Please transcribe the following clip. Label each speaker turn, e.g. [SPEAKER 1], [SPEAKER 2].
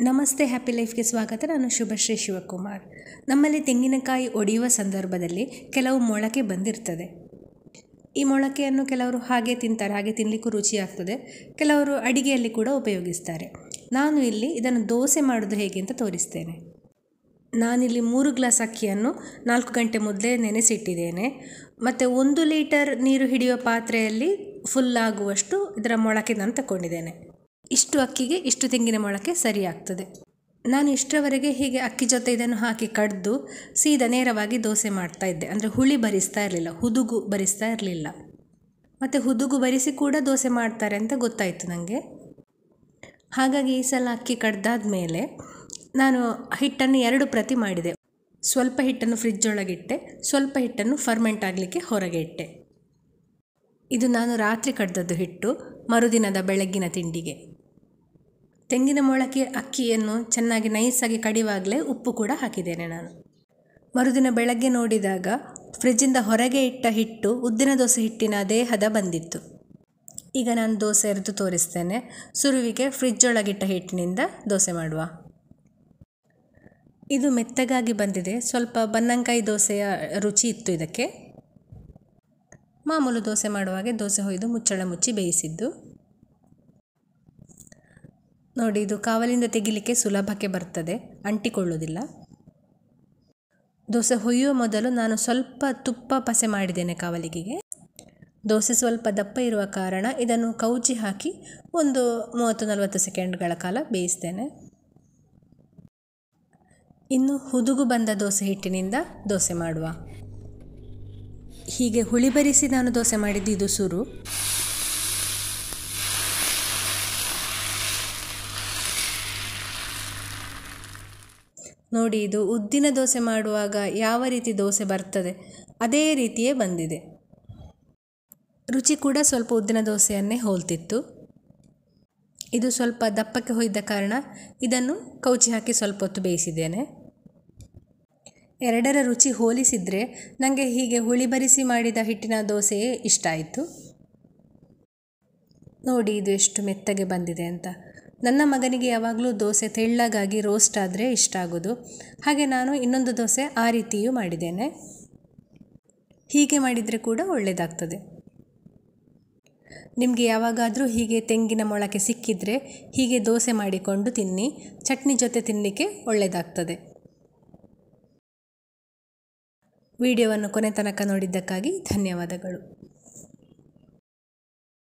[SPEAKER 1] ನಮಸ್ತೆ ಹ್ಯಾಪಿ ಲೈಫ್ಗೆ ಸ್ವಾಗತ. ನಾನು ಶುಭಶ್ರೀ ಶಿವಕುಮಾರ್. ನಮ್ಮಲ್ಲಿ ತೆಂಗಿನಕಾಯಿ ಒಡೆಯುವ ಸಂದರ್ಭದಲ್ಲಿ ಕೆಲವು ಮೊಳಕೆ ಬಂದಿರ್ತದೆ. ಈ ಮೊಳಕೆಯನ್ನು ಕೆಲವರು ಹಾಗೆ ತಿಂತಾರೆ, ಹಾಗೆ ತಿನ್ನಲಿಕ್ಕೂ ರುಚಿ ಆಗ್ತದೆ. ಕೆಲವರು ಅಡಿಗೆಯಲ್ಲಿ ಕೂಡ ಉಪಯೋಗಿಸ್ತಾರೆ. ನಾನು ಇಲ್ಲಿ ಇದನ್ನು ದೋಸೆ ಮಾಡೋದು ಹೇಗೆ ಅಂತ ತೋರಿಸ್ತೇನೆ. ನಾನಿಲ್ಲಿ 3 ಗ್ಲಾಸ್ ಅಕ್ಕಿಯನ್ನು 4 ಗಂಟೆ ಮೊದಲೇ ನೆನೆಸಿಟ್ಟಿದ್ದೇನೆ. ಮತ್ತು 1 ಲೀಟರ್ ನೀರು ಹಿಡಿಯುವ ಪಾತ್ರೆಯಲ್ಲಿ ಫುಲ್ ಆಗುವಷ್ಟು ಇದರ ಮೊಳಕೆ ನಾನು ತಗೊಂಡಿದ್ದೇನೆ. ಇಷ್ಟು ಅಕ್ಕಿಗೆ ಇಷ್ಟು ತೆಂಗಿನ ಮೊಳಕೆ ಸರಿ ಆಗ್ತದೆ. ನಾನು ಇಷ್ಟರವರೆಗೆ ಹೀಗೆ ಅಕ್ಕಿ ಜೊತೆ ಇದನ್ನು ಹಾಕಿ ಕಡ್ದು ಸೀದಾ ನೇರವಾಗಿ ದೋಸೆ ಮಾಡ್ತಾ ಇದ್ದೆ. ಅಂದರೆ ಹುಳಿ ಬರಿಸ್ತಾ ಇರಲಿಲ್ಲ, ಹುದುಗು ಬರಿಸ್ತಾ ಇರಲಿಲ್ಲ. ಮತ್ತು ಹುದುಗು ಬರಿಸಿ ಕೂಡ ದೋಸೆ ಮಾಡ್ತಾರೆ ಅಂತ ಗೊತ್ತಾಯಿತು ನನಗೆ. ಹಾಗಾಗಿ ಈ ಸಲ ಅಕ್ಕಿ ಕಡ್ದಾದ ಮೇಲೆ ನಾನು ಹಿಟ್ಟನ್ನು 2 ಪ್ರತಿ ಮಾಡಿದೆ. ಸ್ವಲ್ಪ ಹಿಟ್ಟನ್ನು ಫ್ರಿಜ್ ಒಳಗಿಟ್ಟೆ, ಸ್ವಲ್ಪ ಹಿಟ್ಟನ್ನು ಫರ್ಮೆಂಟ್ ಆಗಲಿಕ್ಕೆ ಹೊರಗೆ ಇಟ್ಟೆ. ಇದು ನಾನು ರಾತ್ರಿ ಕಡ್ದದ್ದು ಹಿಟ್ಟು, ಮರುದಿನದ ಬೆಳಗ್ಗಿನ ತಿಂಡಿಗೆ. ತೆಂಗಿನ ಮೊಳಕೆ ಅಕ್ಕಿಯನ್ನು ಚೆನ್ನಾಗಿ ನೈಸಾಗಿ ಕಡಿವಾಗಲೇ ಉಪ್ಪು ಕೂಡ ಹಾಕಿದ್ದೇನೆ ನಾನು. ಮರುದಿನ ಬೆಳಗ್ಗೆ ನೋಡಿದಾಗ ಫ್ರಿಜ್ಜಿಂದ ಹೊರಗೆ ಇಟ್ಟ ಹಿಟ್ಟು ಉದ್ದಿನ ದೋಸೆ ಹಿಟ್ಟಿನ ಅದೇ ಹದ ಬಂದಿತ್ತು. ಈಗ ನಾನು ದೋಸೆ ಎರೆದು ತೋರಿಸ್ತೇನೆ. ಸುರುವಿಗೆ ಫ್ರಿಜ್ ಒಳಗಿಟ್ಟ ಹಿಟ್ಟಿನಿಂದ ದೋಸೆ ಮಾಡುವ. ಇದು ಮೆತ್ತಗಾಗಿ ಬಂದಿದೆ. ಸ್ವಲ್ಪ ಬನ್ನಂಕಾಯಿ ದೋಸೆಯ ರುಚಿ ಇತ್ತು ಇದಕ್ಕೆ. ಮಾಮೂಲು ದೋಸೆ ಮಾಡುವಾಗೆ ದೋಸೆ ಹೊಯ್ದು ಮುಚ್ಚಳ ಮುಚ್ಚಿ ಬೇಯಿಸಿದ್ದು. ನೋಡಿ, ಇದು ಕಾವಲಿಂದ ತೆಗಿಲಿಕ್ಕೆ ಸುಲಭಕ್ಕೆ ಬರ್ತದೆ, ಅಂಟಿಕೊಳ್ಳೋದಿಲ್ಲ. ದೋಸೆ ಹೊಯ್ಯುವ ಮೊದಲು ನಾನು ಸ್ವಲ್ಪ ತುಪ್ಪ ಪಸೆ ಮಾಡಿದ್ದೇನೆ ಕಾವಲಿಗೆ. ದೋಸೆ ಸ್ವಲ್ಪ ದಪ್ಪ ಇರುವ ಕಾರಣ ಇದನ್ನು ಕೌಚಿ ಹಾಕಿ ಒಂದು 30-40 ಸೆಕೆಂಡ್ಗಳ ಕಾಲ ಬೇಯಿಸ್ತೇನೆ. ಇನ್ನು ಹುದುಗು ಬಂದ ದೋಸೆ ಹಿಟ್ಟಿನಿಂದ ದೋಸೆ ಮಾಡುವ. ಹೀಗೆ ಹುಳಿ ಬರಿಸಿ ನಾನು ದೋಸೆ ಮಾಡಿದ್ದು ಇದು ಸುರು. ನೋಡಿ, ಇದು ಉದ್ದಿನ ದೋಸೆ ಮಾಡುವಾಗ ಯಾವ ರೀತಿ ದೋಸೆ ಬರ್ತದೆ ಅದೇ ರೀತಿಯೇ ಬಂದಿದೆ. ರುಚಿ ಕೂಡ ಸ್ವಲ್ಪ ಉದ್ದಿನ ದೋಸೆಯನ್ನೇ ಹೋಲ್ತಿತ್ತು. ಇದು ಸ್ವಲ್ಪ ದಪ್ಪಕ್ಕೆ ಹೊಯ್ದ ಕಾರಣ ಇದನ್ನು ಕೌಚಿ ಹಾಕಿ ಸ್ವಲ್ಪ ಹೊತ್ತು ಬೇಯಿಸಿದ್ದೇನೆ. ಎರಡರ ರುಚಿ ಹೋಲಿಸಿದರೆ ನನಗೆ ಹೀಗೆ ಹುಳಿ ಬರಿಸಿ ಮಾಡಿದ ಹಿಟ್ಟಿನ ದೋಸೆಯೇ ಇಷ್ಟ ಆಯಿತು. ನೋಡಿ, ಇದು ಎಷ್ಟು ಮೆತ್ತಗೆ ಬಂದಿದೆ ಅಂತ. ನನ್ನ ಮಗನಿಗೆ ಯಾವಾಗಲೂ ದೋಸೆ ತೆಳ್ಳಗಾಗಿ ರೋಸ್ಟ್ ಆದರೆ ಇಷ್ಟ ಆಗೋದು. ಹಾಗೆ ನಾನು ಇನ್ನೊಂದು ದೋಸೆ ಆ ರೀತಿಯೂ ಮಾಡಿದ್ದೇನೆ. ಹೀಗೆ ಮಾಡಿದರೆ ಕೂಡ ಒಳ್ಳೆಯದಾಗ್ತದೆ. ನಿಮಗೆ ಯಾವಾಗಾದರೂ ಹೀಗೆ ತೆಂಗಿನ ಮೊಳಕೆ ಸಿಕ್ಕಿದರೆ ಹೀಗೆ ದೋಸೆ ಮಾಡಿಕೊಂಡು ತಿನ್ನಿ. ಚಟ್ನಿ ಜೊತೆ ತಿನ್ನಲಿಕ್ಕೆ ಒಳ್ಳೆಯದಾಗ್ತದೆ. ವಿಡಿಯೋವನ್ನು ಕೊನೆ ತನಕ ನೋಡಿದ್ದಕ್ಕಾಗಿ ಧನ್ಯವಾದಗಳು.